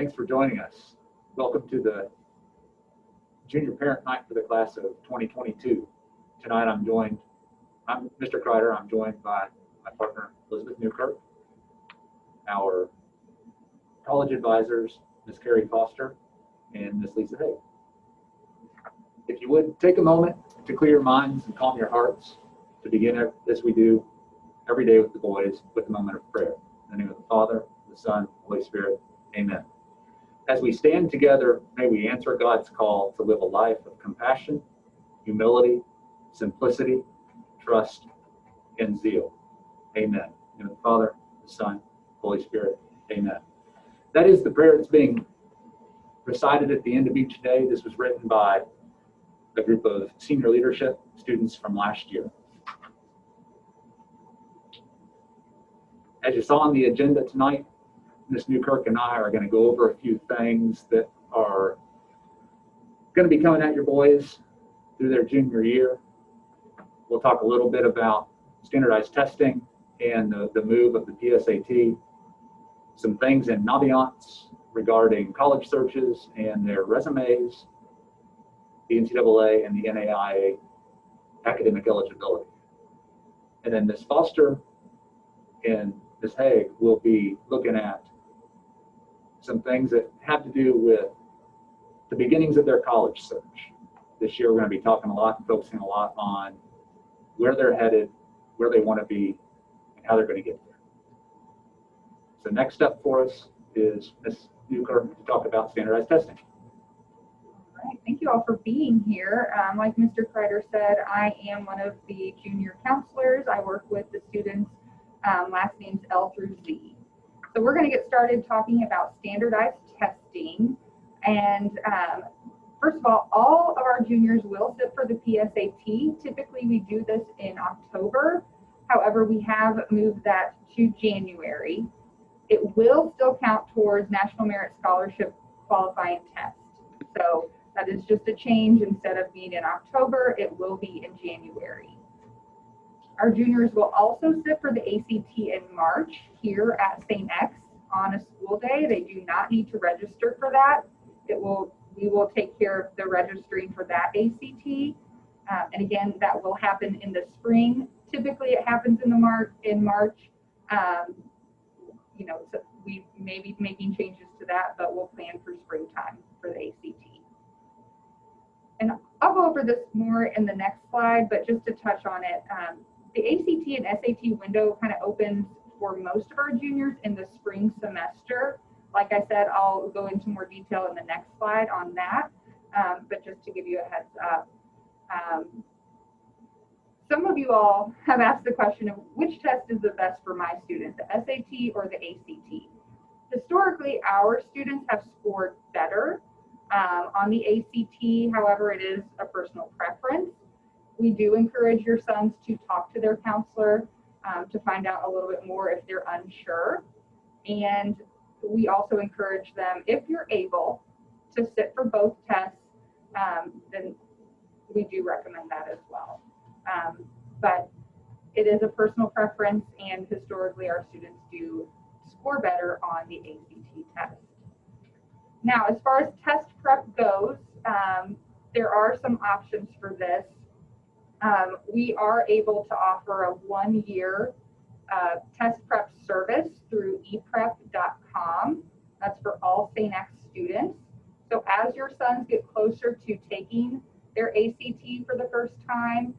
Thanks for joining us. Welcome to the junior parent night for the class of 2022. Tonight I'm Mr. Kreider. I'm joined by my partner, Elizabeth Newkirk, our college advisors, Ms. Carrie Foster and Ms. Lisa Hay. If you would, take a moment to clear your minds and calm your hearts to begin as we do every day with the boys with a moment of prayer. In the name of the Father, the Son, the Holy Spirit, amen. As we stand together, may we answer God's call to live a life of compassion, humility, simplicity, trust, and zeal. Amen. In the name of the Father, the Son, Holy Spirit, amen. That is the prayer that's being recited at the end of each day. This was written by a group of senior leadership students from last year. As you saw on the agenda tonight, Ms. Newkirk and I are going to go over a few things that are going to be coming at your boys through their junior year. We'll talk a little bit about standardized testing and the move of the PSAT, some things in Naviance regarding college searches and their resumes, the NCAA and the NAIA academic eligibility. And then Ms. Foster and Ms. Haig will be looking at some things that have to do with the beginnings of their college search. This year we're going to be talking a lot and focusing a lot on where they're headed, where they want to be, and how they're going to get there. So next up for us is Ms. Newkirk to talk about standardized testing. All right, thank you all for being here. Like Mr. Kreider said, I am one of the junior counselors. I work with the students, last names L through Z. So we're going to get started talking about standardized testing. And first of all of our juniors will sit for the PSAT. Typically we do this in October. However, we have moved that to January. It will still count towards National Merit Scholarship qualifying test. So that is just a change. Instead of being in October, it will be in January. Our juniors will also sit for the ACT in March here at St. X on a school day. They do not need to register for that. We will take care of the registering for that ACT. And again, that will happen in the spring. Typically it happens in March. So we may be making changes to that, but we'll plan for springtime for the ACT. And I'll go over this more in the next slide, but just to touch on it, the ACT and SAT window kind of opens for most of our juniors in the spring semester. Like I said, I'll go into more detail in the next slide on that, but just to give you a heads up. Some of you all have asked the question of which test is the best for my student, the SAT or the ACT. Historically, our students have scored better on the ACT. However, it is a personal preference. We do encourage your sons to talk to their counselor to find out a little bit more if they're unsure. And we also encourage them, if you're able, to sit for both tests, then we do recommend that as well. But it is a personal preference, and historically our students do score better on the ACT test. Now, as far as test prep goes, there are some options for this. We are able to offer a 1-year test prep service through eprep.com. That's for all St. X students. So as your sons get closer to taking their ACT for the first time,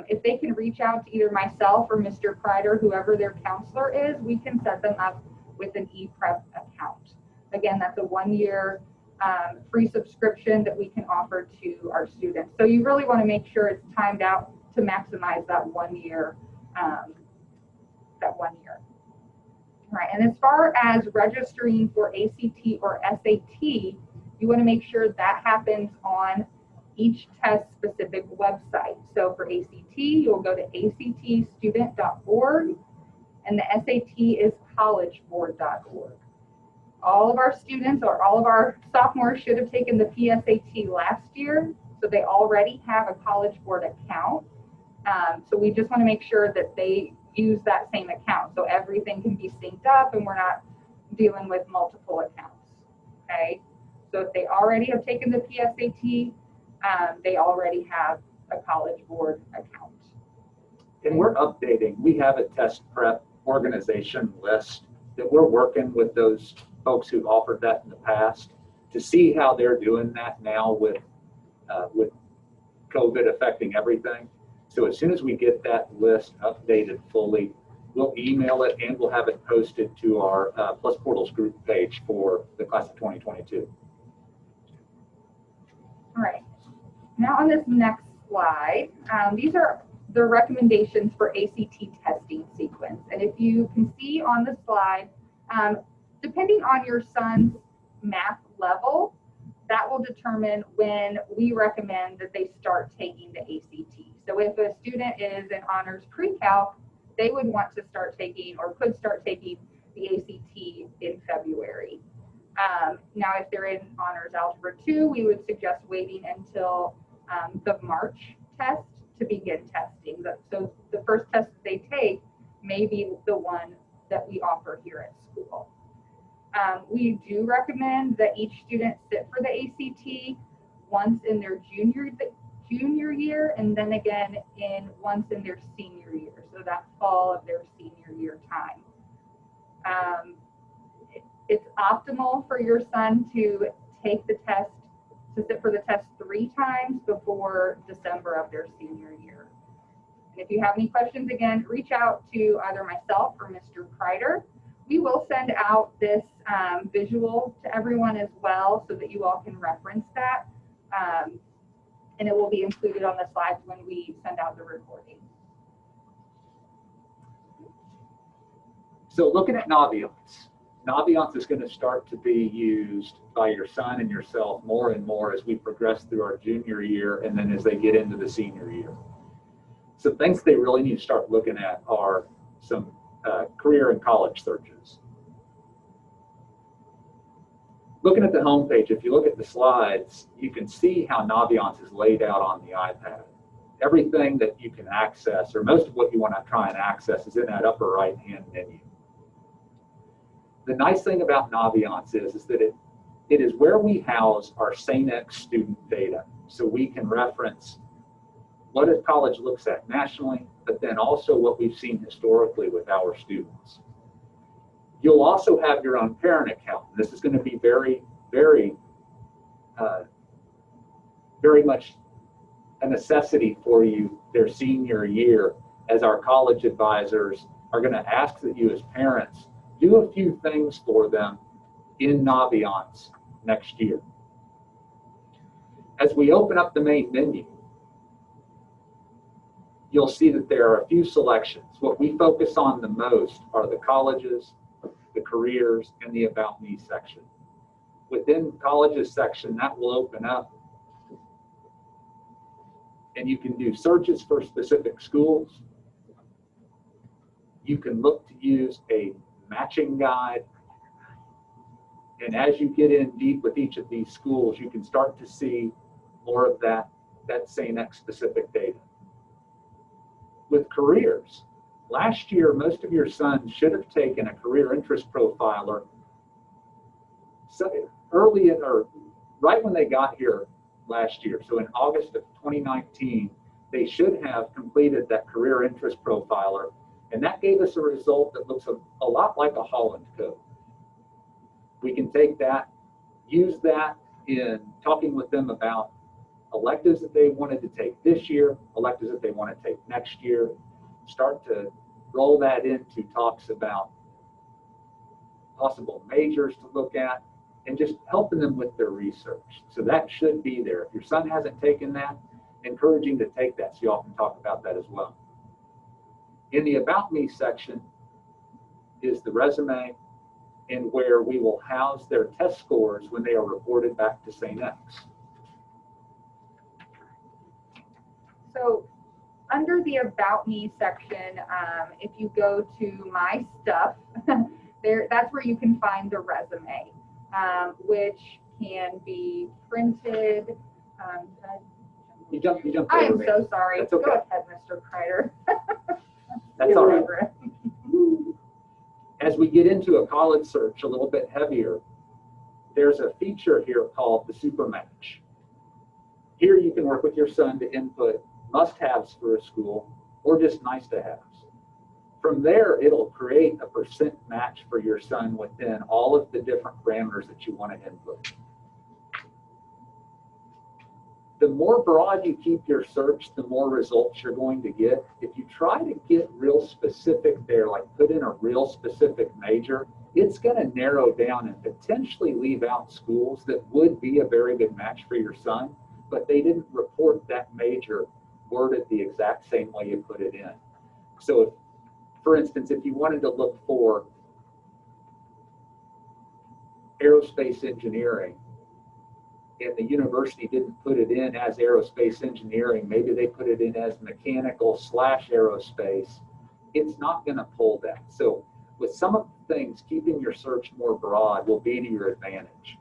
if they can reach out to either myself or Mr. Kreider, whoever their counselor is, we can set them up with an ePrep account. Again, that's a 1-year free subscription that we can offer to our students. So you really want to make sure it's timed out to maximize that 1 year. All right, and as far as registering for ACT or SAT, you want to make sure that happens on each test specific website. So for ACT, you'll go to actstudent.org, and the SAT is collegeboard.org. All of our students or all of our sophomores should have taken the PSAT last year, so they already have a College Board account. So we just want to make sure that they use that same account so everything can be synced up and we're not dealing with multiple accounts. So if they already have taken the PSAT, they already have a College Board account. And we're updating. We have a test prep organization list that we're working with those folks who've offered that in the past to see how they're doing that now with COVID affecting everything. So as soon as we get that list updated fully, we'll email it and we'll have it posted to our Plus Portals group page for the class of 2022. All right. Now on this next slide, these are the recommendations for ACT testing sequence. And if you can see on the slide, depending on your son's math level, that will determine when we recommend that they start taking the ACT. So if a student is in honors pre-calc, they would want to start taking or could start taking the ACT in February. Now, if they're in honors algebra 2, we would suggest waiting until the March test to begin testing. So the first test that they take may be the one that we offer here at school. We do recommend that each student sit for the ACT once in their junior year and then again once in their senior year, so that fall of their senior year time. It's optimal for your son to take the test, to sit for the test 3 times before December of their senior year. And if you have any questions, again, reach out to either myself or Mr. Kreider. We will send out this visual to everyone as well so that you all can reference that. And it will be included on the slides when we send out the recording. So looking at Naviance. Naviance is going to start to be used by your son and yourself more and more as we progress through our junior year and then as they get into the senior year. Some things they really need to start looking at are some career and college searches. Looking at the home page, if you look at the slides, you can see how Naviance is laid out on the iPad. Everything that you can access, or most of what you want to try and access, is in that upper right-hand menu. The nice thing about Naviance is that it is where we house our SANEX student data. So we can reference what a college looks at nationally, but then also what we've seen historically with our students. You'll also have your own parent account. This is going to be very, very, very much a necessity for you their senior year, as our college advisors are going to ask that you as parents do a few things for them in Naviance next year. As we open up the main menu, you'll see that there are a few selections. What we focus on the most are the colleges, the careers, and the About Me section. Within colleges section, that will open up and you can do searches for specific schools. You can look to use a matching guide. And as you get in deep with each of these schools, you can start to see more of that SANEX specific data. With careers, last year, most of your sons should have taken a career interest profiler early in, or right when they got here last year. So in August of 2019, they should have completed that career interest profiler. And that gave us a result that looks a lot like a Holland code. We can take that, use that in talking with them about electives that they wanted to take this year, electives that they want to take next year, start to roll that into talks about possible majors to look at, and just helping them with their research. So that should be there. If your son hasn't taken that, encouraging to take that so y'all can talk about that as well. In the About Me section is the resume, and where we will house their test scores when they are reported back to SANEX. So under the About Me section, if you go to My Stuff, that's where you can find the resume, which can be printed. You jumped I am over me. so sorry. That's okay. Go ahead, Mr. Kreider. That's all right. As we get into a college search a little bit heavier, there's a feature here called the super match. Here you can work with your son to input must-haves for a school or just nice-to-haves. From there, it'll create a percent match for your son within all of the different parameters that you want to input. The more broad you keep your search, the more results you're going to get. If you try to get real specific there, like put in a real specific major, it's going to narrow down and potentially leave out schools that would be a very good match for your son, but they didn't report that major worded the exact same way you put it in. So if, for instance, if you wanted to look for aerospace engineering and the university didn't put it in as aerospace engineering, maybe they put it in as mechanical / aerospace, it's not going to pull that. So with some of the things, keeping your search more broad will be to your advantage.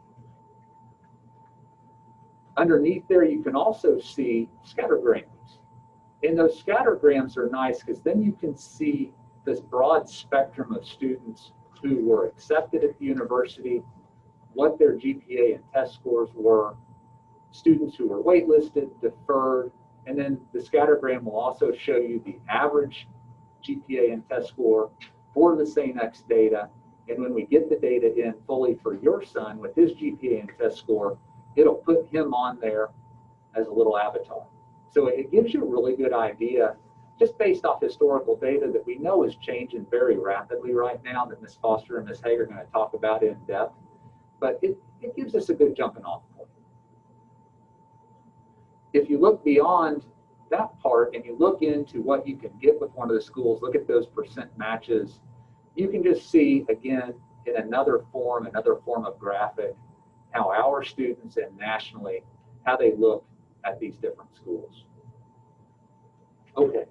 Underneath there, you can also see scattergrams. And those scattergrams are nice because then you can see this broad spectrum of students who were accepted at the university, what their GPA and test scores were, students who were waitlisted, deferred, and then the scattergram will also show you the average GPA and test score for the same X data. And when we get the data in fully for your son with his GPA and test score, it'll put him on there as a little avatar. So it gives you a really good idea, just based off historical data that we know is changing very rapidly right now, that Ms. Foster and Ms. Haig are going to talk about in depth. But it gives us a good jumping off point. If you look beyond that part and you look into what you can get with one of the schools, look at those percent matches, you can just see, again, in another form of graphic, how our students and nationally, how they look at these different schools. Okay.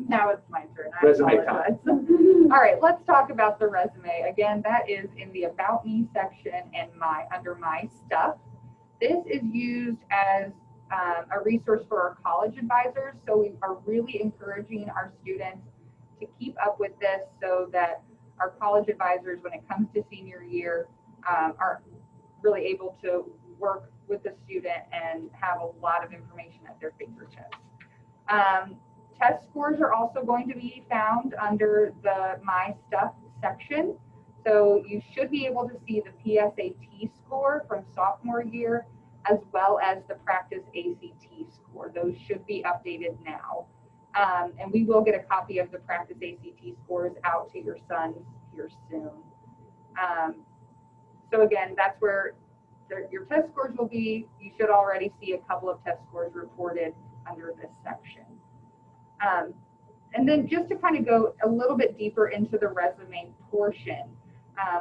Now it's my turn. I Resume apologize. All right, let's talk about the resume. Again, that is in the About Me section and under My Stuff. This is used as a resource for our college advisors. So we are really encouraging our students to keep up with this so that our college advisors, when it comes to senior year, are really able to work with the student and have a lot of information at their fingertips. Test scores are also going to be found under the My Stuff section. So you should be able to see the PSAT score from sophomore year as well as the practice ACT score. Those should be updated now. And we will get a copy of the practice ACT scores out to your sons here soon. So again, that's where your test scores will be. You should already see a couple of test scores reported under this section. And then just to kind of go a little bit deeper into the resume portion,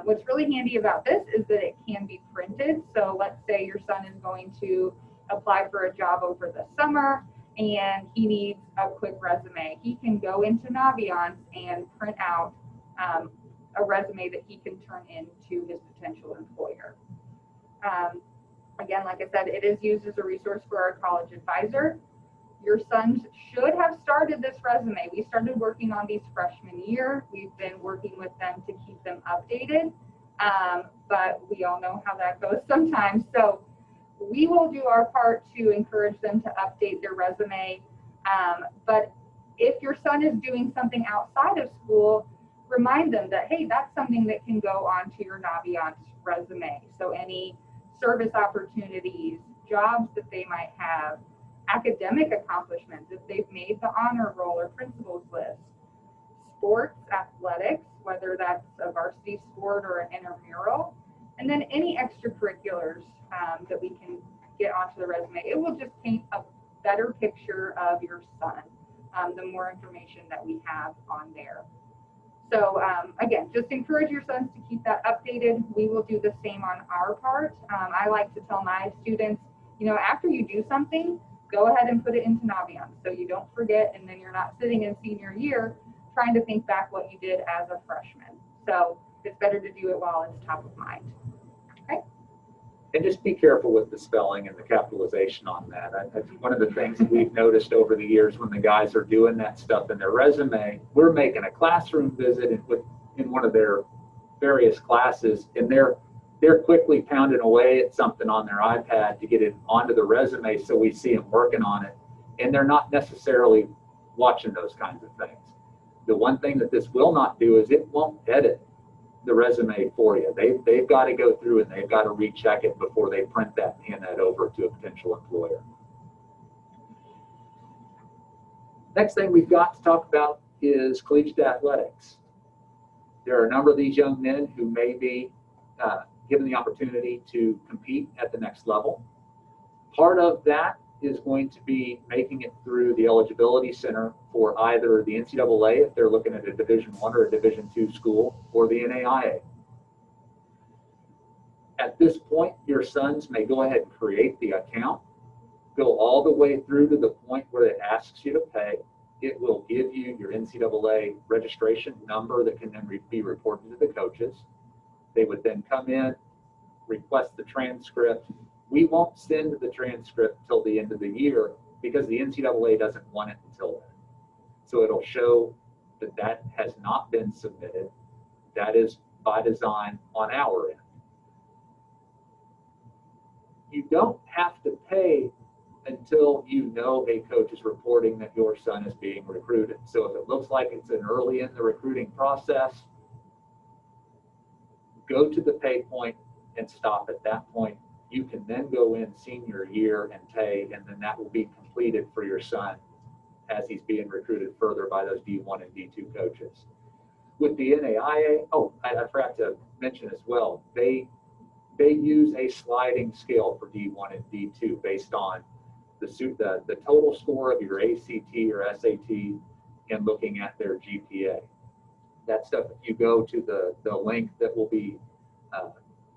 what's really handy about this is that it can be printed. So let's say your son is going to apply for a job over the summer and he needs a quick resume. He can go into Naviance and print out a resume that he can turn into his potential employer. Again, like I said, it is used as a resource for our college advisor. Your sons should have started this resume. We started working on these freshman year. We've been working with them to keep them updated, but we all know how that goes sometimes. So we will do our part to encourage them to update their resume. But if your son is doing something outside of school, remind them that, hey, that's something that can go onto your Naviance resume. So any service opportunities, jobs that they might have, academic accomplishments, if they've made the honor roll or principals list, sports, athletics, whether that's a varsity sport or an intramural, and then any extracurriculars that we can get onto the resume. It will just paint a better picture of your son, the more information that we have on there. So again, just encourage your sons to keep that updated. We will do the same on our part. I like to tell my students, after you do something, go ahead and put it into Naviance so you don't forget, and then you're not sitting in senior year trying to think back what you did as a freshman. So it's better to do it while it's top of mind. Okay. And just be careful with the spelling and the capitalization on that. That's one of the things that we've noticed over the years when the guys are doing that stuff in their resume. We're making a classroom visit in one of their various classes, and they're they're quickly pounding away at something on their iPad to get it onto the resume so we see them working on it. And they're not necessarily watching those kinds of things. The one thing that this will not do is it won't edit the resume for you. They've got to go through and they've got to recheck it before they print that and hand that over to a potential employer. Next thing we've got to talk about is collegiate athletics. There are a number of these young men who may be given the opportunity to compete at the next level. Part of that is going to be making it through the eligibility center for either the NCAA if they're looking at a Division I or a Division II school, or the NAIA. At this point, your sons may go ahead and create the account, go all the way through to the point where it asks you to pay. It will give you your NCAA registration number that can then be reported to the coaches. They would then come in, request the transcript. We won't send the transcript till the end of the year because the NCAA doesn't want it until then. So it'll show that that has not been submitted. That is by design on our end. You don't have to pay until you know a coach is reporting that your son is being recruited. So if it looks like it's an early in the recruiting process, go to the pay point and stop at that point. You can then go in senior year and pay, and then that will be completed for your son as he's being recruited further by those D1 and D2 coaches. With the NAIA, I forgot to mention as well, they use a sliding scale for D1 and D2 based on the total score of your ACT or SAT and looking at their GPA. That stuff, if you go to the link that will be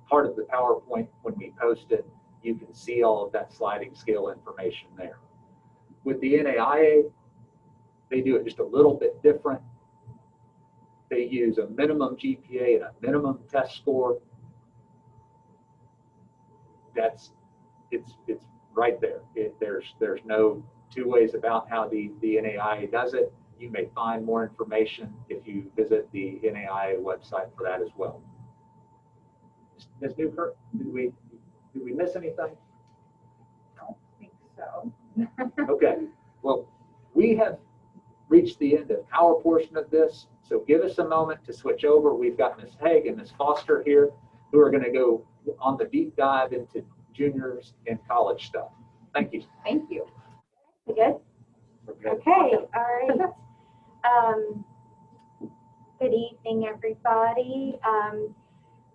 part of the PowerPoint when we post it, you can see all of that sliding scale information there. With the NAIA, they do it just a little bit different. They use a minimum GPA and a minimum test score. It's right there. There's no two ways about how the NAIA does it. You may find more information if you visit the NAIA website for that as well. Ms. Newkirk, did we miss anything? I don't think so. Okay. Well, we have reached the end of our portion of this, so give us a moment to switch over. We've got Ms. Haig and Ms. Foster here who are going to go on the deep dive into juniors and college stuff. Thank you. Thank you. We good? Okay, all right. Good evening, everybody.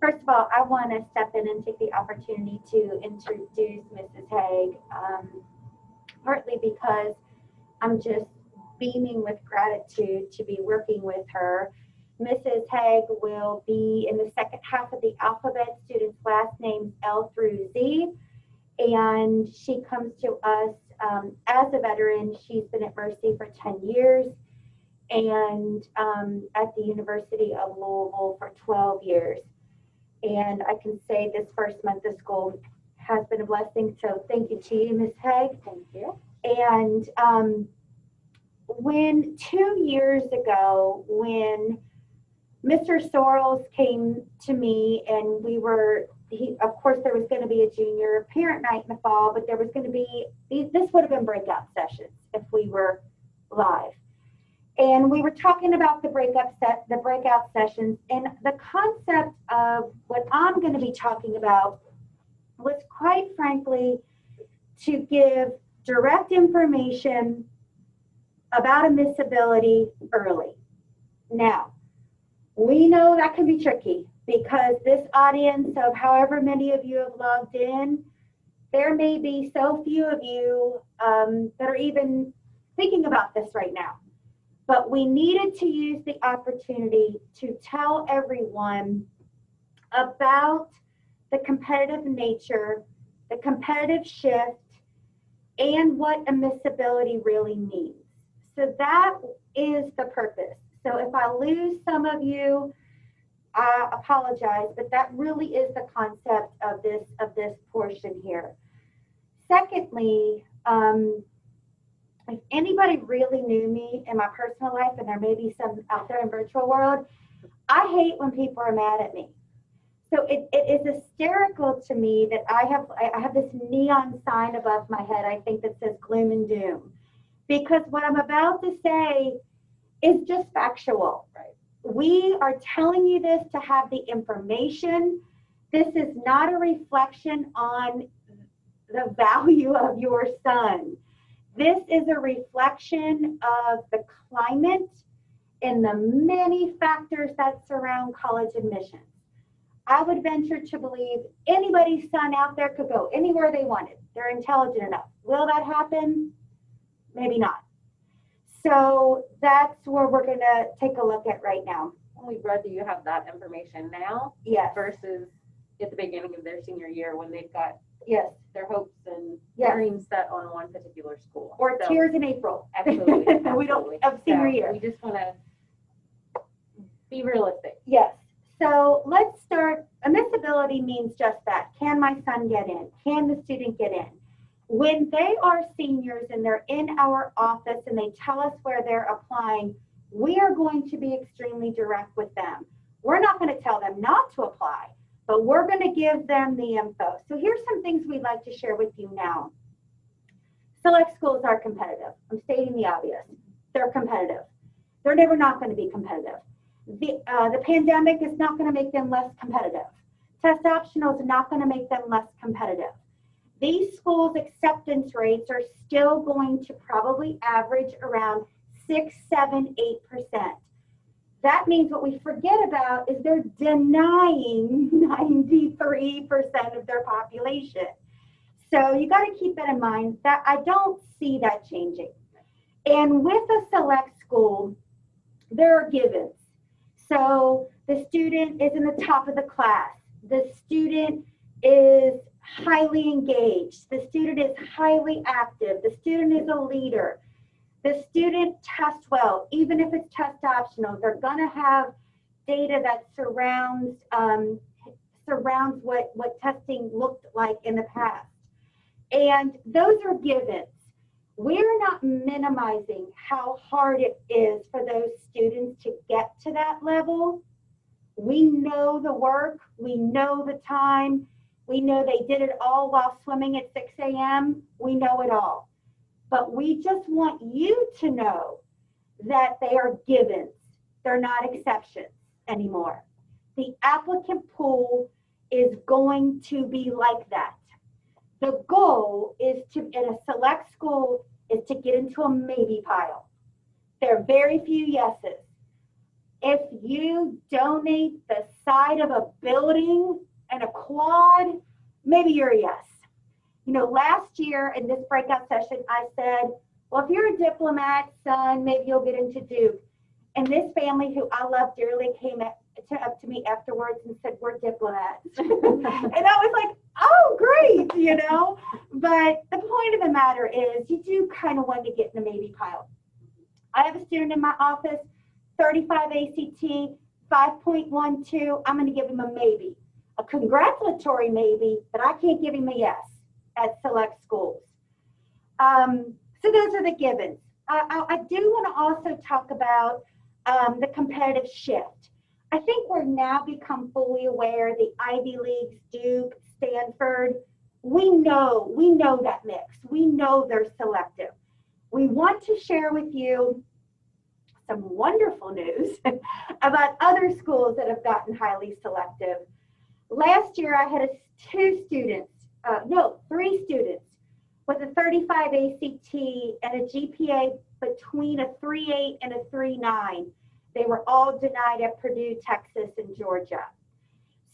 First of all, I want to step in and take the opportunity to introduce Mrs. Haig, partly because I'm just beaming with gratitude to be working with her. Mrs. Haig will be in the second half of the alphabet, students' last names L through Z, and she comes to us as a veteran. She's been at Mercy for 10 years and at the University of Louisville for 12 years. And I can say this first month of school has been a blessing, so thank you to you, Ms. Haig. Thank you. And when 2 years ago, when Mr. Sorrells came to me and of course there was going to be a junior parent night in the fall, but there was going to be, this would have been breakout sessions if we were live. And we were talking about the breakout sessions, and the concept of what I'm going to be talking about was, quite frankly, to give direct information about a disability early. Now, we know that can be tricky because this audience of however many of you have logged in, there may be so few of you that are even thinking about this right now. But we needed to use the opportunity to tell everyone about the competitive nature, the competitive shift, and what admissibility really means. So that is the purpose. So if I lose some of you, I apologize, but that really is the concept of this portion here. Secondly, if anybody really knew me in my personal life, and there may be some out there in virtual world, I hate when people are mad at me. So it is hysterical to me that I have this neon sign above my head, I think, that says gloom and doom. Because what I'm about to say is just factual. Right. We are telling you this to have the information. This is not a reflection on the value of your son. This is a reflection of the climate and the many factors that surround college admissions. I would venture to believe anybody's son out there could go anywhere they wanted. They're intelligent enough. Will that happen? Maybe not. So that's where we're going to take a look at right now. We'd rather you have that information now Yes. versus at the beginning of their senior year when they've got Yes. their hopes and Yes. dreams set on one particular school. Or So, tears in April. Absolutely. We don't have senior year. We just want to be realistic. Yes. So let's start. Admissibility means just that. Can my son get in? Can the student get in? When they are seniors and they're in our office and they tell us where they're applying, we are going to be extremely direct with them. We're not going to tell them not to apply, but we're going to give them the info. So here's some things we'd like to share with you now. Select schools are competitive. I'm stating the obvious. They're competitive. They're never not going to be competitive. The pandemic is not going to make them less competitive. Test optional is not going to make them less competitive. These schools' acceptance rates are still going to probably average around 6, 7, 8%. That means what we forget about is they're denying 93% of their population. So you got to keep that in mind. That I don't see that changing. And with a select school, there are givens. So the student is in the top of the class. The student is highly engaged. The student is highly active. The student is a leader. The student tests well, even if it's test optional. They're going to have data that surrounds what testing looked like in the past. And those are givens. We're not minimizing how hard it is for those students to get to that level. We know the work. We know the time. We know they did it all while swimming at 6 a.m. We know it all. But we just want you to know that they are givens. They're not exceptions anymore. The applicant pool is going to be like that. The goal is to, in a select school, is to get into a maybe pile. There are very few yeses. If you donate the side of a building and a quad, maybe you're a yes. You know, last year in this breakout session, I said, well, if you're a diplomat, son, maybe you'll get into Duke. And this family, who I love dearly, came up to me afterwards and said, we're diplomats. And I was like, oh, great, you know. But the point of the matter is you do kind of want to get in the maybe pile. I have a student in my office, 35 ACT, 5.12. I'm going to give him a maybe, a congratulatory maybe, but I can't give him a yes at select schools. So those are the givens. I do want to also talk about the competitive shift. I think we're now become fully aware the Ivy Leagues, Duke, Stanford, we know that mix. We know they're selective. We want to share with you some wonderful news about other schools that have gotten highly selective. Last year, I had three students with a 35 ACT and a GPA between a 3.8 and a 3.9. They were all denied at Purdue, Texas, and Georgia.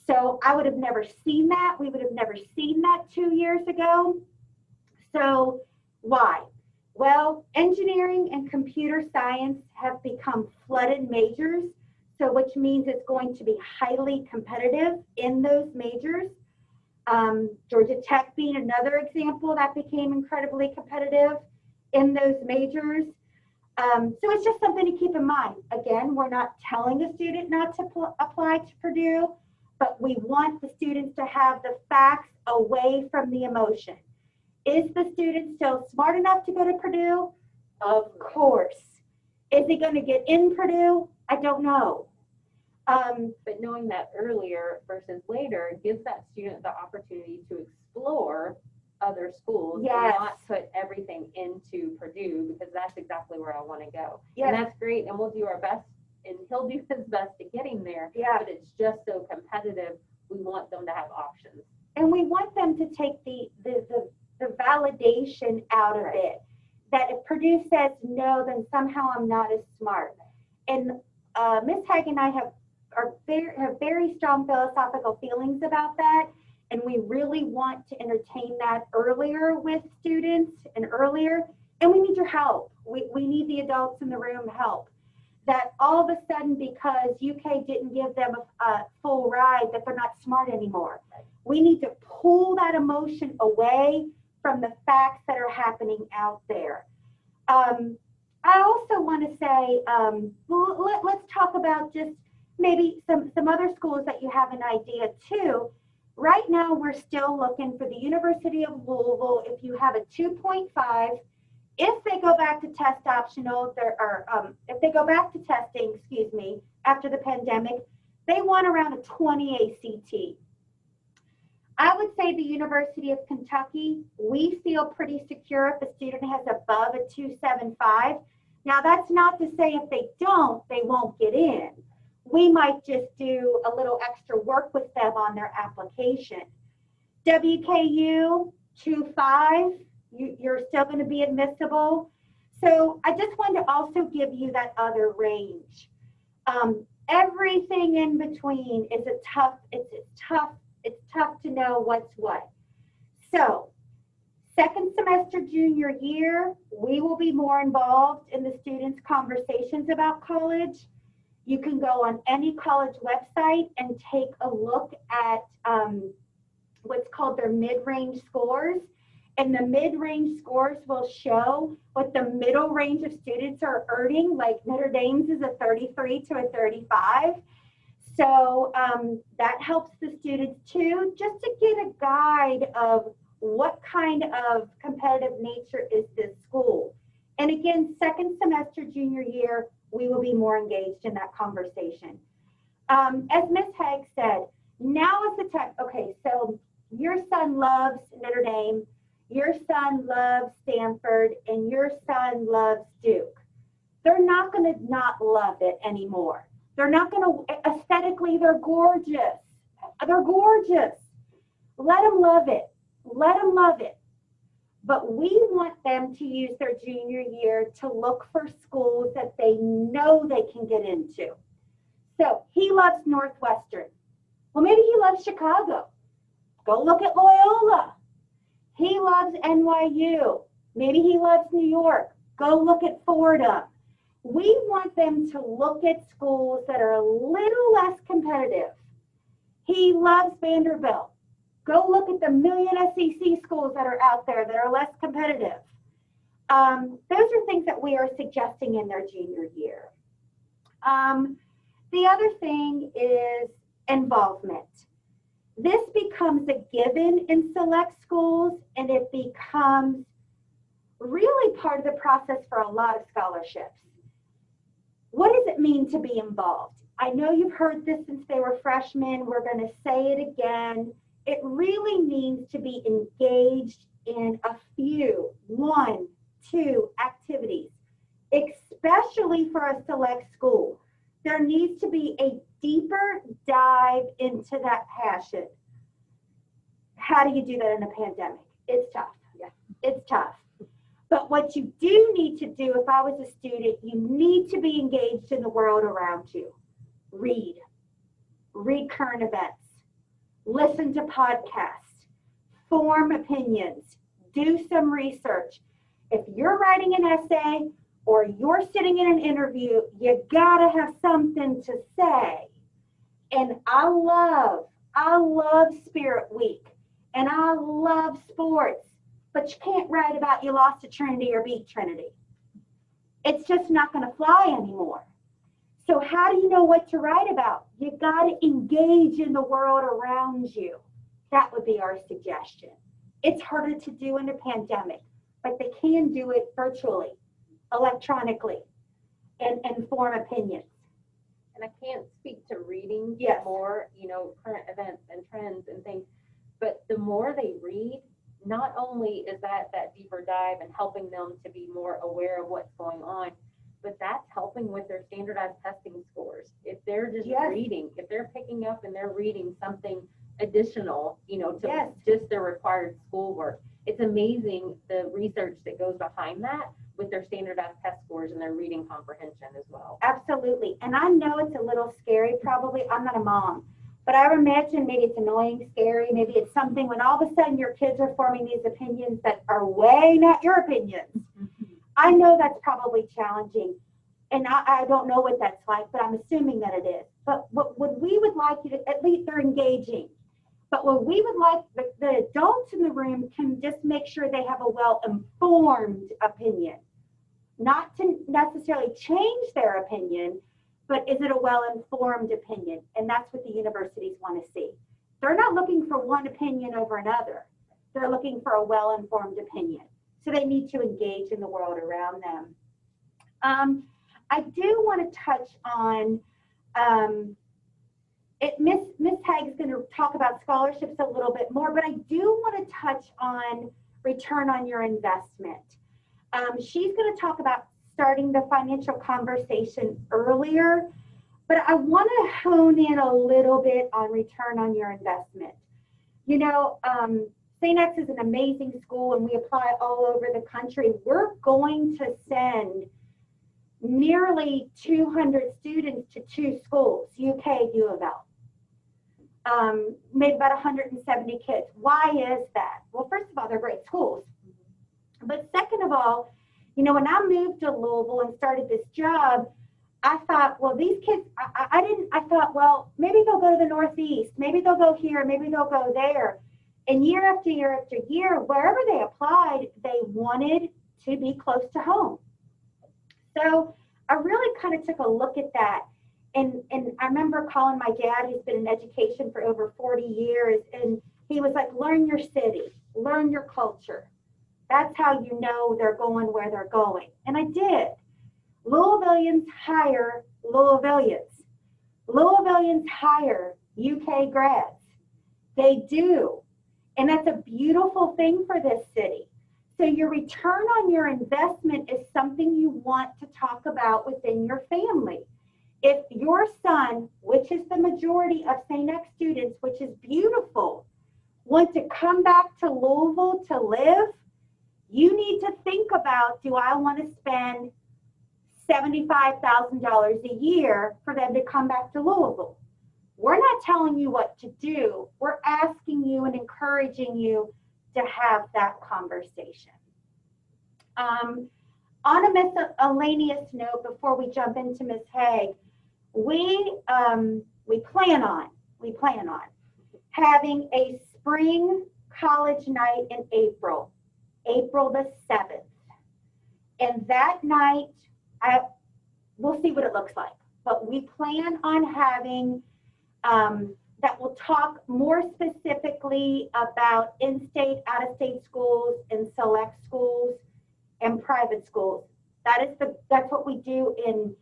So I would have never seen that. We would have never seen that 2 years ago. So why? Well, engineering and computer science have become flooded majors, so which means it's going to be highly competitive in those majors. Georgia Tech being another example that became incredibly competitive in those majors. So it's just something to keep in mind. Again, we're not telling a student not to apply to Purdue, but we want the students to have the facts away from the emotion. Is the student still smart enough to go to Purdue? Of course. Is he going to get in Purdue? I don't know. But knowing that earlier versus later gives that student the opportunity to explore other schools Yes. and not put everything into Purdue, because that's exactly where I want to go. Yes. And that's great, and we'll do our best, and he'll do his best at getting there. Yeah. But it's just so competitive. We want them to have options. And we want them to take the validation out of Right. it. That if Purdue says no, then somehow I'm not as smart. And Ms. Haig and I have very strong philosophical feelings about that. And we really want to entertain that earlier with students and earlier. And we need your help. We need the adults in the room help. That all of a sudden, because UK didn't give them a full ride, that they're not smart anymore. We need to pull that emotion away from the facts that are happening out there. I also want to say, let's talk about just maybe some other schools that you have an idea too. Right now, we're still looking for the University of Louisville. If you have a 2.5, if they go back to test optional, if they go back to testing, after the pandemic, they want around a 20 ACT. I would say the University of Kentucky, we feel pretty secure if a student has above a 275. Now, that's not to say if they don't, they won't get in. We might just do a little extra work with them on their application. WKU, 2.5, you're still going to be admissible. So I just wanted to also give you that other range. Everything in between is it's tough to know what's what. So second semester junior year, we will be more involved in the students' conversations about college. You can go on any college website and take a look at what's called their mid-range scores. And the mid-range scores will show what the middle range of students are earning, like Notre Dame's is a 33 to a 35. So that helps the students too, just to get a guide of what kind of competitive nature is this school. And again, second semester junior year, we will be more engaged in that conversation. As Ms. Haig said, now is the time. Okay, so your son loves Notre Dame, your son loves Stanford, and your son loves Duke. They're not going to not love it anymore. They're not going to, aesthetically, they're gorgeous. They're gorgeous. Let them love it. Let them love it. But we want them to use their junior year to look for schools that they know they can get into. So he loves Northwestern. Well, maybe he loves Chicago. Go look at Loyola. He loves NYU. Maybe he loves New York. Go look at Fordham. We want them to look at schools that are a little less competitive. He loves Vanderbilt. Go look at the million SEC schools that are out there that are less competitive. Those are things that we are suggesting in their junior year. The other thing is involvement. This becomes a given in select schools, and it becomes really part of the process for a lot of scholarships. What does it mean to be involved? I know you've heard this since they were freshmen. We're going to say it again. It really means to be engaged in a few, 1, 2 activities, especially for a select school. There needs to be a deeper dive into that passion. How do you do that in a pandemic? It's tough. Yeah, it's tough. But what you do need to do, if I was a student, you need to be engaged in the world around you. Read current events, listen to podcasts, form opinions, do some research. If you're writing an essay or you're sitting in an interview, you gotta have something to say. And I love Spirit Week, and I love sports, but you can't write about you lost to Trinity or beat Trinity. It's just not gonna fly anymore. So how do you know what to write about? You gotta engage in the world around you. That would be our suggestion. It's harder to do in a pandemic, but they can do it virtually, electronically, and form opinions. and I can't speak to reading Yes. more, you know, current events and trends and things, but the more they read, not only is that deeper dive and helping them to be more aware of what's going on, but that's helping with their standardized testing scores. If they're just Yes. reading, if they're picking up and they're reading something additional, you know, to Yes. just their required schoolwork, it's amazing the research that goes behind that with their standardized test scores and their reading comprehension as well. Absolutely. And I know it's a little scary, probably. I'm not a mom, but I imagine maybe it's annoying, scary. Maybe it's something when all of a sudden your kids are forming these opinions that are way not your opinions. I know that's probably challenging. And I don't know what that's like, but I'm assuming that it is. But what we would like you to, at least they're engaging. But what we would like, the adults in the room can just make sure they have a well-informed opinion. Not to necessarily change their opinion, but is it a well-informed opinion? And that's what the universities want to see. They're not looking for one opinion over another. They're looking for a well-informed opinion. So they need to engage in the world around them. I do want to touch on, Miss Haig is going to talk about scholarships a little bit more, but I do want to touch on return on your investment. She's going to talk about starting the financial conversation earlier, but I want to hone in a little bit on return on your investment. You know, St. X is an amazing school and we apply all over the country. We're going to send nearly 200 students to 2 schools, UK, U of L. Maybe about 170 kids. Why is that? Well, first of all, they're great schools. But second of all, you know, when I moved to Louisville and started this job, I thought, well, these kids, I thought, well, maybe they'll go to the Northeast. Maybe they'll go here. Maybe they'll go there. And year after year after year, wherever they applied, they wanted to be close to home. So I really kind of took a look at that. And I remember calling my dad, who's been in education for over 40 years, and he was like, learn your city, learn your culture. That's how you know they're going where they're going. And I did. Louisvillians hire Louisvillians. Louisvillians hire UK grads. They do. And that's a beautiful thing for this city. So your return on your investment is something you want to talk about within your family. If your son, which is the majority of St. X students, which is beautiful, want to come back to Louisville to live, you need to think about, do I want to spend $75,000 a year for them to come back to Louisville? We're not telling you what to do. We're asking you and encouraging you to have that conversation. On a miscellaneous note, before we jump into Ms. Haig, we plan on having a spring college night in April the 7th. And that night, we'll see what it looks like. But we plan on having that will talk more specifically about in-state, out-of-state schools and select schools and private schools. That's what we do in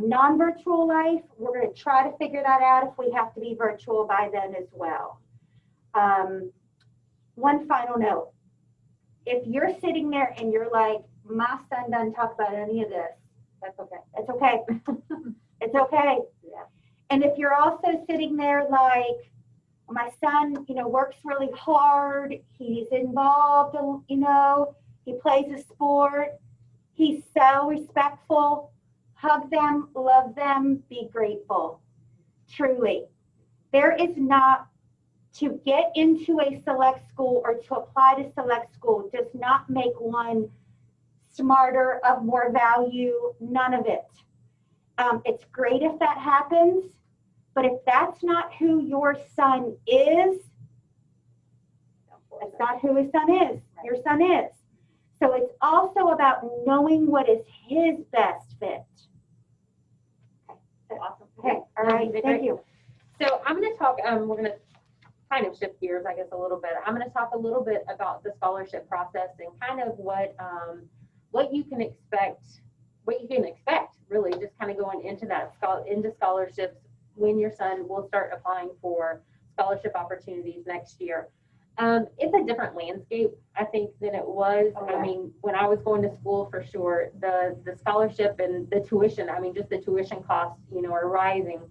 non-virtual life. We're going to try to figure that out if we have to be virtual by then as well. One final note. If you're sitting there and you're like, my son doesn't talk about any of this, that's okay. It's okay. It's okay. Yeah. And if you're also sitting there like, my son, works really hard, he's involved, he plays a sport, he's so respectful, hug them, love them, be grateful. Truly. There is not, to get into a select school or to apply to select school does not make one smarter, of more value, none of it. It's great if that happens, but if that's not who your son is, that's not who his son is. Your son is. So it's also about knowing what is his best fit. Okay. Awesome. Okay. All right. Thank you. So I'm going to talk, we're going to kind of shift gears, I guess, a little bit. I'm going to talk a little bit about the scholarship process and kind of what you can expect really just kind of going into that into scholarships when your son will start applying for scholarship opportunities next year. It's a different landscape, I think, than it was. Okay. I mean, when I was going to school, for sure, the scholarship and the tuition, I mean, just the tuition costs, you know, are rising.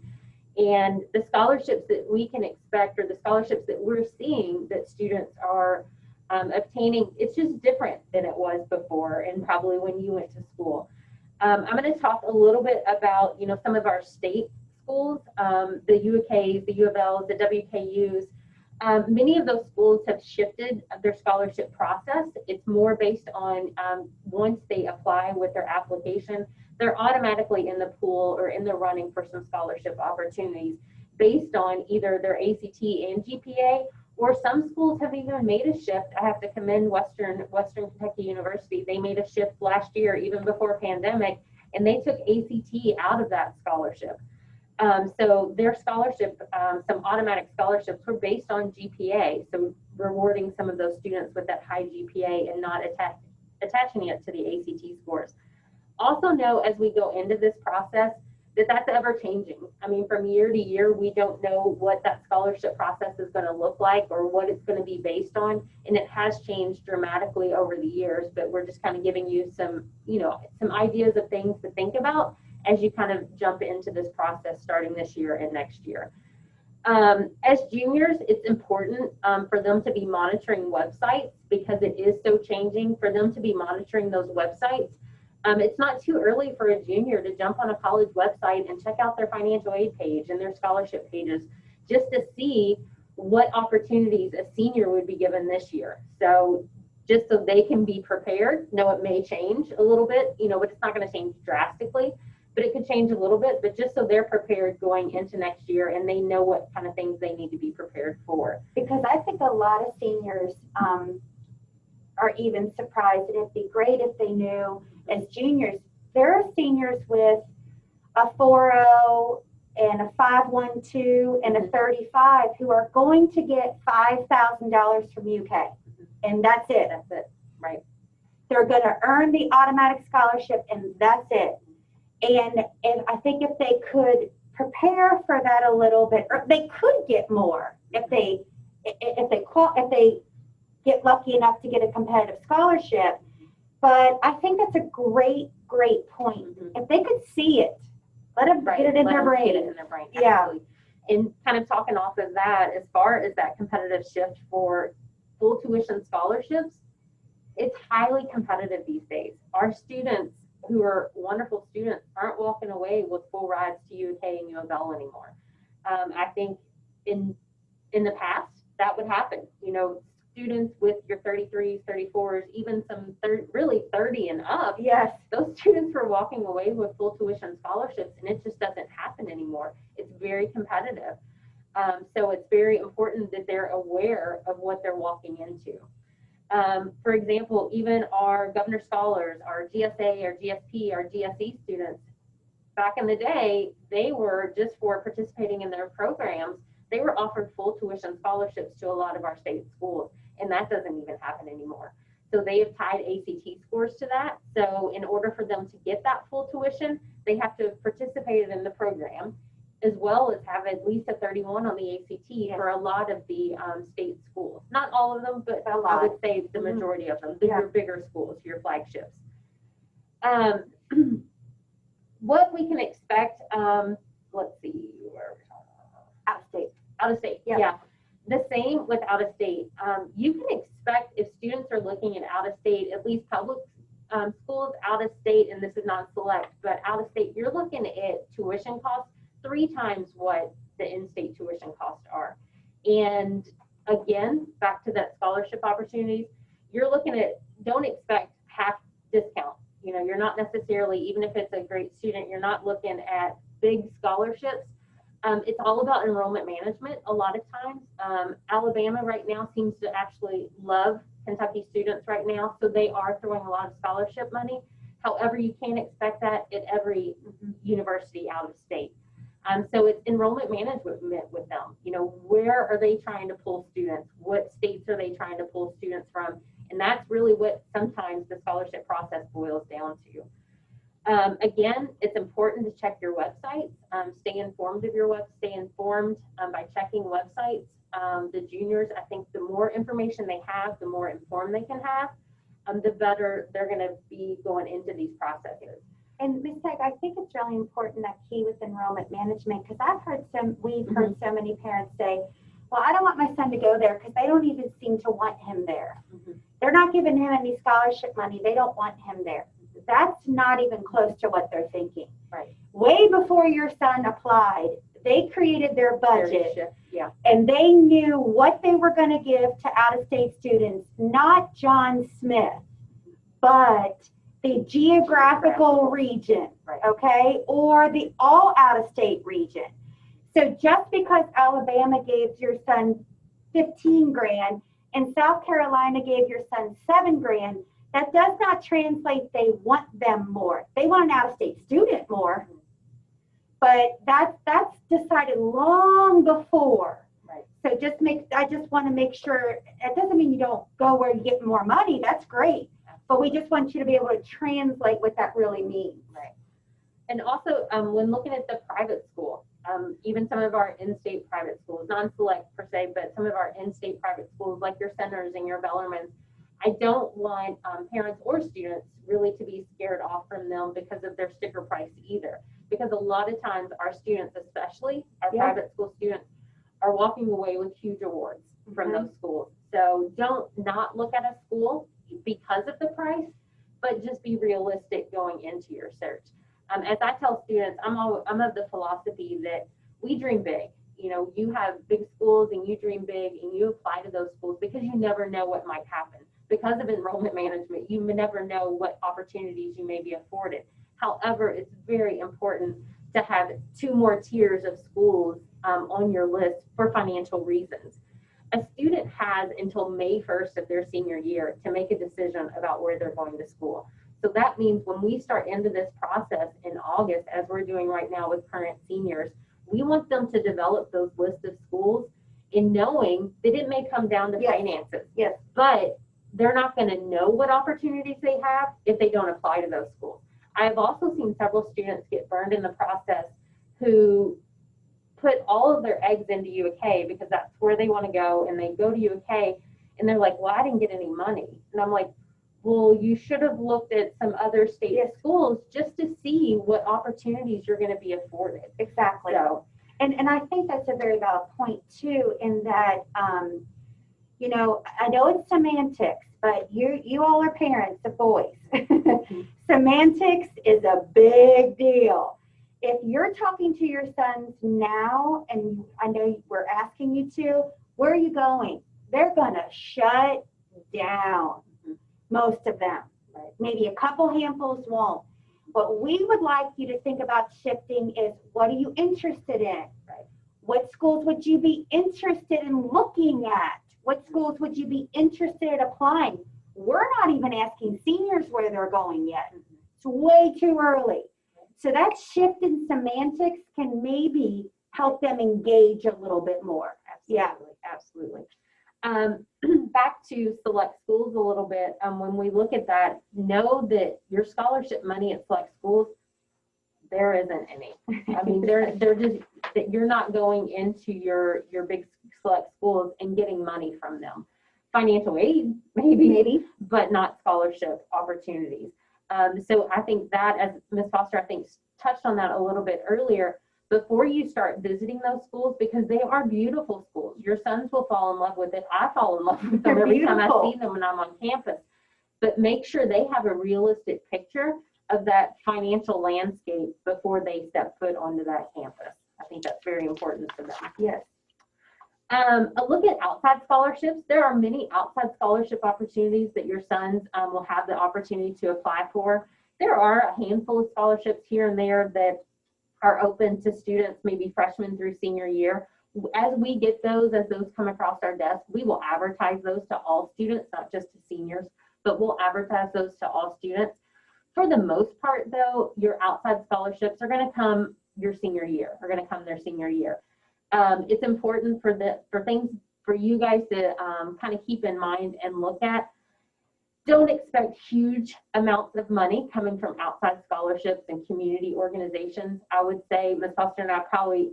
And the scholarships that we can expect, or the scholarships that we're seeing that students are obtaining, it's just different than it was before, and probably when you went to school. I'm going to talk a little bit about, you know, some of our state schools, the UKs, the U of Ls, the WKUs. Many of those schools have shifted their scholarship process. It's more based on once they apply with their application, they're automatically in the pool or in the running for some scholarship opportunities based on either their ACT and GPA, or some schools have even made a shift. I have to commend Western Kentucky University. They made a shift last year, even before pandemic, and they took ACT out of that scholarship. So their scholarship, some automatic scholarships were based on GPA, so rewarding some of those students with that high GPA and not attaching it to the ACT scores. Also know as we go into this process that that's ever changing. I mean, from year to year, we don't know what that scholarship process is going to look like or what it's going to be based on. And it has changed dramatically over the years, but we're just kind of giving you some, you know, some ideas of things to think about as you kind of jump into this process starting this year and next year. As juniors, it's important for them to be monitoring websites because it is so changing, for them to be monitoring those websites. It's not too early for a junior to jump on a college website and check out their financial aid page and their scholarship pages just to see what opportunities a senior would be given this year. So just so they can be prepared. No, it may change a little bit, you know, but it's not going to change drastically, but it could change a little bit, but just so they're prepared going into next year and they know what kind of things they need to be prepared for. Because I think a lot of seniors are even surprised, and it'd be great if they knew as juniors, there are seniors with a 4.0 and a 5.12 and a 35 who are going to get $5,000 from UK, and that's it. That's it, right? They're going to earn the automatic scholarship, and that's it. And I think if they could prepare for that a little bit, or they could get more if they get lucky enough to get a competitive scholarship. But I think that's a great point. Mm-hmm. If they could see it, let them get it in their brain. Get it in their brain. Yeah. Absolutely. And kind of talking off of that, as far as that competitive shift for full tuition scholarships, it's highly competitive these days. Our students who are wonderful students aren't walking away with full rides to UK and U of L anymore. I think in the past that would happen. You know, students with your 33s, 34s, even some really 30 and up. Yes. Those students were walking away with full tuition scholarships, and it just doesn't happen anymore. It's very competitive. So it's very important that they're aware of what they're walking into. For example, even our Governor Scholars, our GSA, our GSP, our GSE students, back in the day, they were just for participating in their programs, they were offered full tuition scholarships to a lot of our state schools, and that doesn't even happen anymore. So they have tied ACT scores to that. So in order for them to get that full tuition, they have to have participated in the program, as well as have at least a 31 on the ACT for a lot of the state schools. Not all of them, but I would say the majority of them, your bigger schools, your flagships. What we can expect, let's see, where are we talking? Out of state. Out of state, yeah. The same with out of state. You can expect if students are looking at out of state, at least public schools out of state, and this is not select, but out of state, you're looking at tuition costs 3 times what the in-state tuition costs are. And again, back to that scholarship opportunities, you're looking at, don't expect half discount. You know, you're not necessarily, even if it's a great student, you're not looking at big scholarships. It's all about enrollment management a lot of times. Alabama right now seems to actually love Kentucky students right now, so they are throwing a lot of scholarship money. However, you can't expect that at every university out of state. So it's enrollment management with them. You know, where are they trying to pull students? What states are they trying to pull students from? And that's really what sometimes the scholarship process boils down to. Again, it's important to check your websites. Stay informed of stay informed by checking websites. The juniors, I think the more information they have, the more informed they can have, the better they're going to be going into these processes. And Ms. Tech, I think it's really important, that key with enrollment management, because we've heard so many parents say, well, I don't want my son to go there because they don't even seem to want him there. They're not giving him any scholarship money. They don't want him there. That's not even close to what they're thinking. Right. Way before your son applied, they created their budget, Yeah. and they knew what they were going to give to out-of-state students, not John Smith, but the geographical region, Right. okay, or the all out-of-state region. So just because Alabama gave your son 15 grand and South Carolina gave your son 7 grand, that does not translate they want them more. They want an out-of-state student more, but that's decided long before. Right. So I just want to make sure, it doesn't mean you don't go where you get more money. That's great. But we just want you to be able to translate what that really means. Right. And also, when looking at the private school, even some of our in-state private schools, non-select per se, but some of our in-state private schools, like your Centers and your Bellarmins, I don't want parents or students really to be scared off from them because of their sticker price either. Because a lot of times our students, especially our private school students, are walking away with huge awards from those schools. So don't not look at a school because of the price, but just be realistic going into your search. As I tell students, I'm of the philosophy that we dream big. You know, you have big schools and you dream big and you apply to those schools because you never know what might happen. Because of enrollment management, you never know what opportunities you may be afforded. However, it's very important to have 2 more tiers of schools on your list for financial reasons. A student has until May 1st of their senior year to make a decision about where they're going to school. So that means when we start into this process in August, as we're doing right now with current seniors, we want them to develop those lists of schools in knowing that it may come down to finances. Yes. But they're not going to know what opportunities they have if they don't apply to those schools. I have also seen several students get burned in the process who put all of their eggs into UK because that's where they want to go, and they go to UK and they're like, well, I didn't get any money. And I'm like, well, you should have looked at some other state schools just to see what opportunities you're going to be afforded. Exactly. So, and I think that's a very valid point too, in that, you know, I know it's semantics, but you all are parents of boys. Semantics is a big deal. If you're talking to your sons now, and I know we're asking you to, where are you going? They're going to shut down, most of them. Right. Maybe a couple handfuls won't. What we would like you to think about shifting is, what are you interested in? Right. What schools would you be interested in looking at? What schools would you be interested in applying? We're not even asking seniors where they're going yet. It's way too early. So that shift in semantics can maybe help them engage a little bit more. Absolutely. Back to select schools a little bit. When we look at that, know that your scholarship money at select schools, there isn't any. I mean, they're just that you're not going into your big select schools and getting money from them. Financial aid, maybe, but not scholarship opportunities. So I think that, as Ms. Foster, I think, touched on that a little bit earlier, before you start visiting those schools, because they are beautiful schools. Your sons will fall in love with it. I fall in love with them every time I see them when I'm on campus. But make sure they have a realistic picture of that financial landscape before they step foot onto that campus. I think that's very important for them. Yes. A look at outside scholarships. There are many outside scholarship opportunities that your sons will have the opportunity to apply for. There are a handful of scholarships here and there that are open to students, maybe freshmen through senior year. As we get those, as those come across our desk, we will advertise those to all students, not just to seniors, but we'll advertise those to all students. For the most part, though, your outside scholarships are going to come your senior year, their senior year. It's important for things for you guys to kind of keep in mind and look at. Don't expect huge amounts of money coming from outside scholarships and community organizations. I would say Ms. Foster and I probably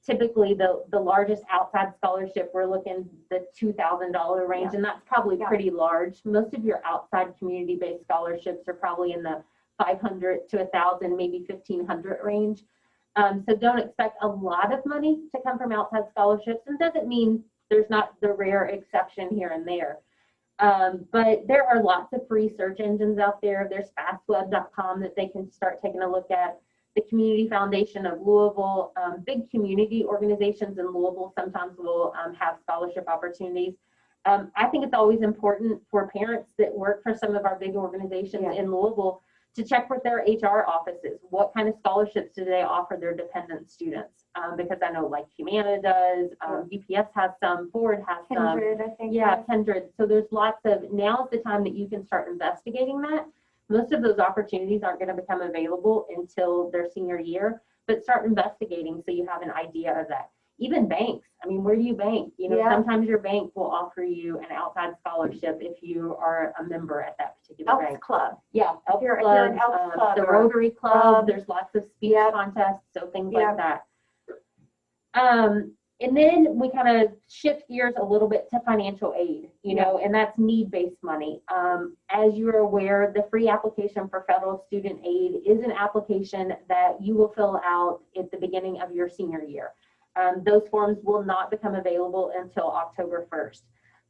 typically the largest outside scholarship, we're looking the $2,000 range, and that's probably pretty large. Most of your outside community-based scholarships are probably in the 500 to 1,000, maybe 1,500 range. So don't expect a lot of money to come from outside scholarships, and doesn't mean there's not the rare exception here and there. But there are lots of free search engines out there. There's fastweb.com that they can start taking a look at. The Community Foundation of Louisville, big community organizations in Louisville sometimes will have scholarship opportunities. I think it's always important for parents that work for some of our big organizations in Louisville to check with their HR offices. What kind of scholarships do they offer their dependent students? Because I know like Humana does, UPS has some, Ford has some. Kindred, I think. Yeah, Kindred. So there's lots of, now's the time that you can start investigating that. Most of those opportunities aren't going to become available until their senior year, but start investigating so you have an idea of that. Even banks, I mean, where do you bank? You know, sometimes your bank will offer you an outside scholarship if you are a member at that particular bank. Club. Yeah, Elks You're Club, an Elks Club the or Rotary Club, there's lots of speech contests, so things like that. And then we kind of shift gears a little bit to financial aid, you know, and that's need-based money. As you're aware, the free application for federal student aid is an application that you will fill out at the beginning of your senior year. Those forms will not become available until October 1st.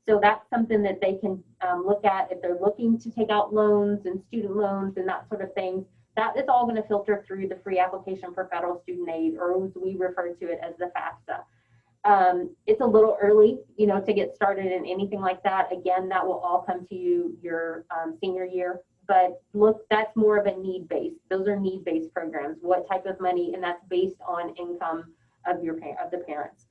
So that's something that they can look at if they're looking to take out loans and student loans and that sort of thing. That is all going to filter through the free application for federal student aid, or as we refer to it as the FAFSA. It's a little early, you know, to get started in anything like that. Again, that will all come to you your senior year. But look, that's more of a need-based. Those are need-based programs. What type of money, and that's based on income of the parents.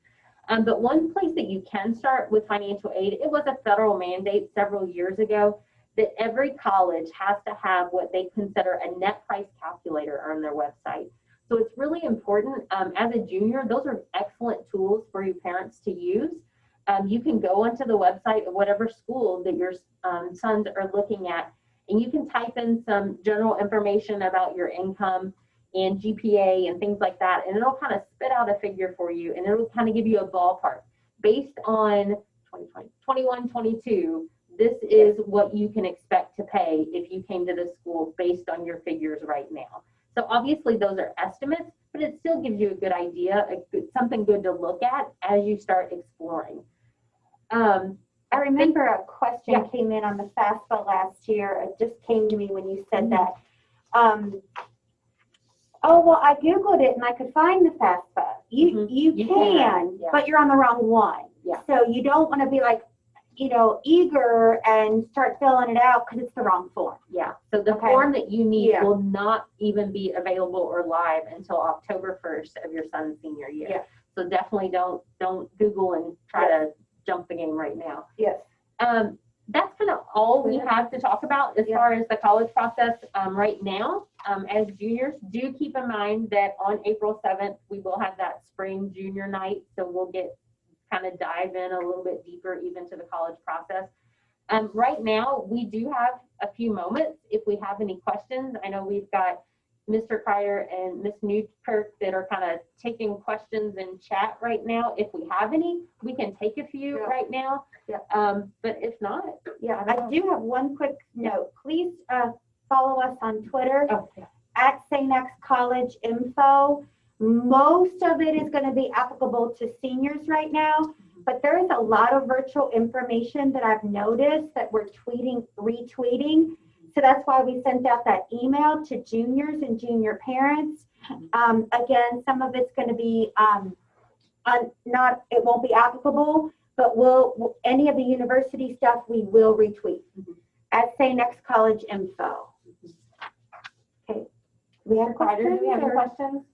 But one place that you can start with financial aid, it was a federal mandate several years ago that every college has to have what they consider a net price calculator on their website. So it's really important. As a junior, those are excellent tools for your parents to use. You can go onto the website of whatever school that your sons are looking at, and you can type in some general information about your income and GPA and things like that, and it'll kind of spit out a figure for you, and it'll kind of give you a ballpark. Based on 2020, 21, 22, this is what you can expect to pay if you came to the school based on your figures right now. So obviously those are estimates, but it still gives you a good idea, something good to look at as you start exploring. I remember a question came in on the FAFSA last year. It just came to me when you said that. Oh, well, I Googled it and I could find the FAFSA. You can, but you're on the wrong one. Yeah. So you don't want to be like, you know, eager and start filling it out because it's the wrong form. Yeah. So the form that you need will not even be available or live until October 1st of your son's senior year. Yeah. So definitely don't Google and try to jump the game right now. Yes. That's kind of all we have to talk about as far as the college process right now. As juniors, do keep in mind that on April 7th, we will have that spring junior night. So we'll kind of dive in a little bit deeper even to the college process. Right now, we do have a few moments if we have any questions. I know we've got Mr. Cryer and Ms. Newkirk that are kind of taking questions in chat right now. If we have any, we can take a few right now. But if not, I do have one quick note. Please follow us on Twitter at St. X College Info. Most of it is going to be applicable to seniors right now, but there is a lot of virtual information that I've noticed that we're retweeting. So that's why we sent out that email to juniors and junior parents. Again, some of it's going to be it won't be applicable, but any of the university stuff we will retweet at St. X College Info. Okay. We have questions? Do we have any questions?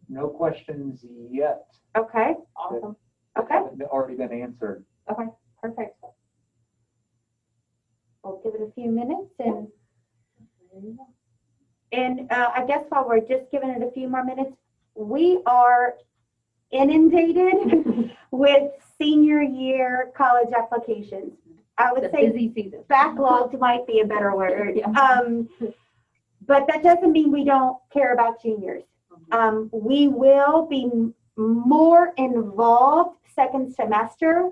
No questions yet. Okay. Awesome. Okay. Haven't already been answered. Okay. Perfect. We'll give it a few minutes and I guess while we're just giving it a few more minutes, we are inundated with senior year college applications. I would It's a say busy season. backlogged might be a better word. Yeah. But that doesn't mean we don't care about juniors. We will be more involved second semester.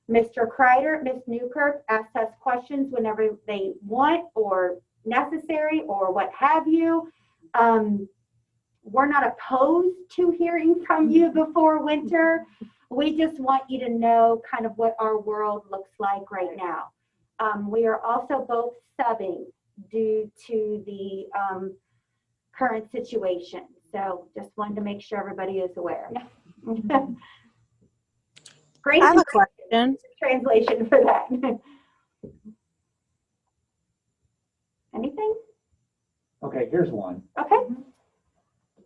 Mr. Kreider, Ms. Newkirk ask us questions whenever they want or necessary or what have you. We're not opposed to hearing from you before winter. We just want you to know kind of what our world looks like right now. We are also both subbing due to the current situation. So just wanted to make sure everybody is aware. Great. I have a question. Translation for that. Anything? Okay, here's one. Okay.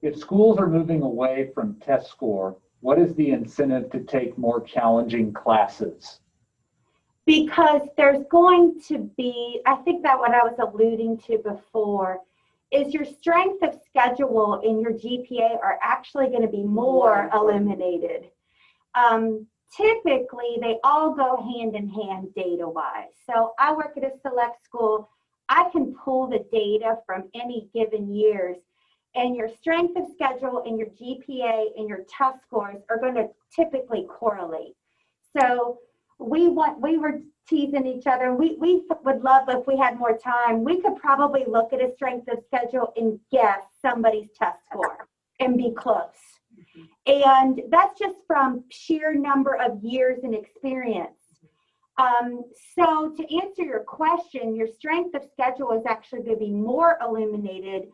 If schools are moving away from test score, what is the incentive to take more challenging classes? Because there's going to be, I think that what I was alluding to before, is your strength of schedule and your GPA are actually going to be more eliminated. Typically, they all go hand in hand data-wise. So I work at a select school. I can pull the data from any given years, and your strength of schedule and your GPA and your test scores are going to typically correlate. So we were teasing each other. We would love if we had more time. We could probably look at a strength of schedule and guess somebody's test score and be close. And that's just from sheer number of years and experience. So to answer your question, your strength of schedule is actually going to be more eliminated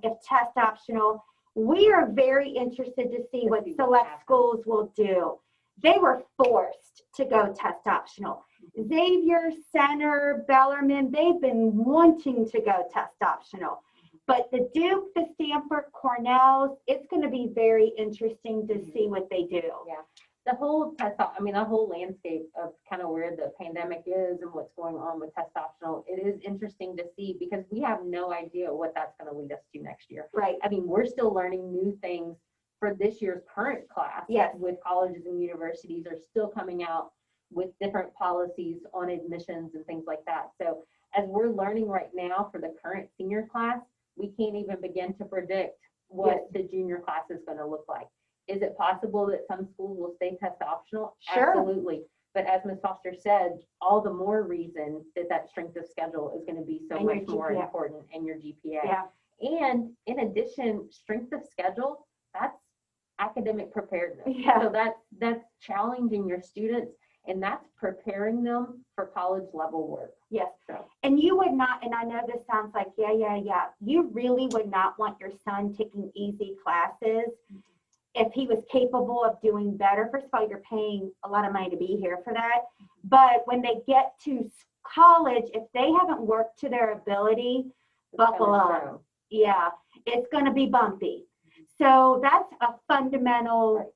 if test optional. We are very interested to see what select schools will do. They were forced to go test optional. Xavier, Center, Bellarmine, they've been wanting to go test optional. But the Duke, the Stanford, Cornell's, it's going to be very interesting to see what they do. Yeah. The whole the whole landscape of kind of where the pandemic is and what's going on with test optional, it is interesting to see because we have no idea what that's going to lead us to next year. Right. I mean, we're still learning new things for this year's current class. Yes. With colleges and universities are still coming out with different policies on admissions and things like that. So as we're learning right now for the current senior class, we can't even begin to predict what the junior class is going to look like. Is it possible that some schools will stay test optional? Sure. Absolutely. But as Ms. Foster said, all the more reason that strength of schedule is going to be so And much your more GPA. important in your GPA. Yeah. And in addition, strength of schedule, that's academic preparedness. Yeah. So that's challenging your students and that's preparing them for college level work. Yes. So. And you would not, and I know this sounds like, yeah. You really would not want your son taking easy classes if he was capable of doing better. First of all, you're paying a lot of money to be here for that. But when they get to college, if they haven't worked to their ability, buckle up. Yeah, it's going to be bumpy. So that's a fundamental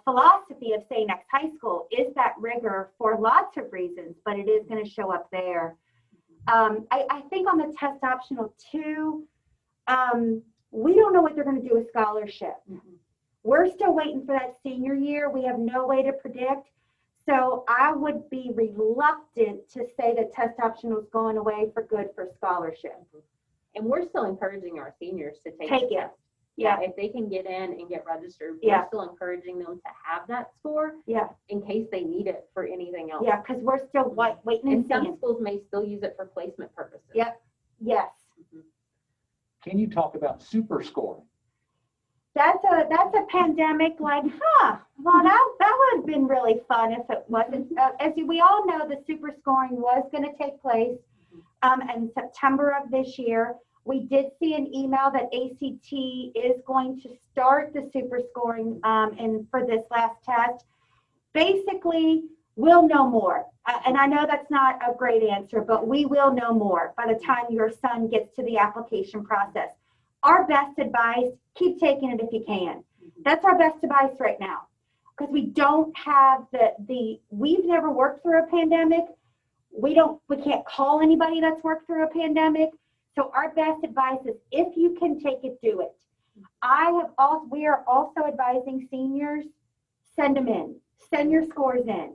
philosophy of, say, next high school is that rigor for lots of reasons, but it is going to show up there. I think on the test optional too, we don't know what they're going to do with scholarship. We're still waiting for that senior year. We have no way to predict. So I would be reluctant to say that test optional is going away for good for scholarship. And we're still encouraging our seniors to take Take the it. test. Yeah. If they can get in and get registered, Yeah. we're still encouraging them to have that score Yeah. in case they need it for anything else. Yeah, because we're still waiting And and some seeing. schools may still use it for placement purposes. Yep. Yes. Can you talk about super scoring? That's a pandemic like, well, that would have been really fun if it wasn't. As we all know, the super scoring was going to take place in September of this year. We did see an email that ACT is going to start the super scoring and for this last test. Basically, we'll know more. And I know that's not a great answer, but we will know more by the time your son gets to the application process. Our best advice, keep taking it if you can. That's our best advice right now. Because we don't have we've never worked through a pandemic. We can't call anybody that's worked through a pandemic. So our best advice is if you can take it, do it. We are also advising seniors, send them in. Send your scores in.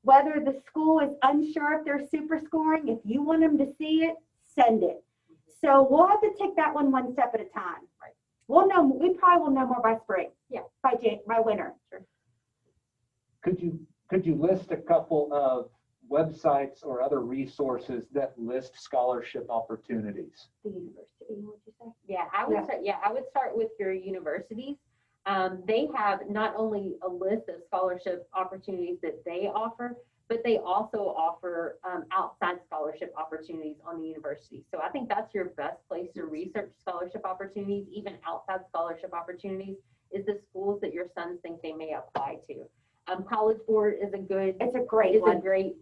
whether the school is unsure if they're super scoring, if you want them to see it, send it. So we'll have to take that one step at a time. Right. We'll know, we probably will know more by spring. Yeah. By winter. Sure. Could you list a couple of websites or other resources that list scholarship opportunities? The university, what'd you say? Yeah, I would start with your universities. They have not only a list of scholarship opportunities that they offer, but they also offer outside scholarship opportunities on the university. So I think that's your best place to research scholarship opportunities, even outside scholarship opportunities, is the schools that your sons think they may apply to. College Board is a great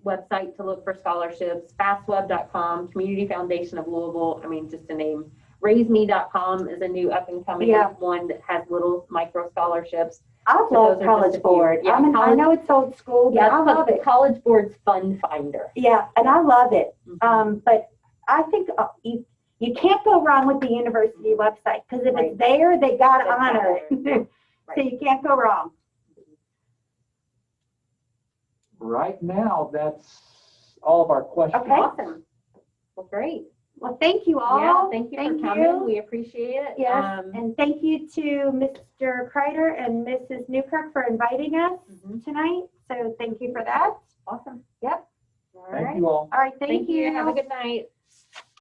website to look for scholarships. Fastweb.com, Community Foundation of Louisville, I mean, just to name. RaiseMe.com is a new up and coming one that has little micro scholarships. I love College Board. Yeah, I know it's old school, but I love it. College Board's Fund Finder. Yeah, and I love it. Mm-hmm. But I think you can't go wrong with the university website, because if it's there, they got to honor it. So you can't go wrong. Right now, that's all of our questions. Okay. Awesome. Well, great. Well, thank you all. Yeah, thank you for coming. We appreciate it. Yes, and thank you to Mr. Kreider and Mrs. Newkirk for inviting us tonight. So thank you for that. Awesome. Yep. All Thank right. you all. All right, thank you. Have a good night.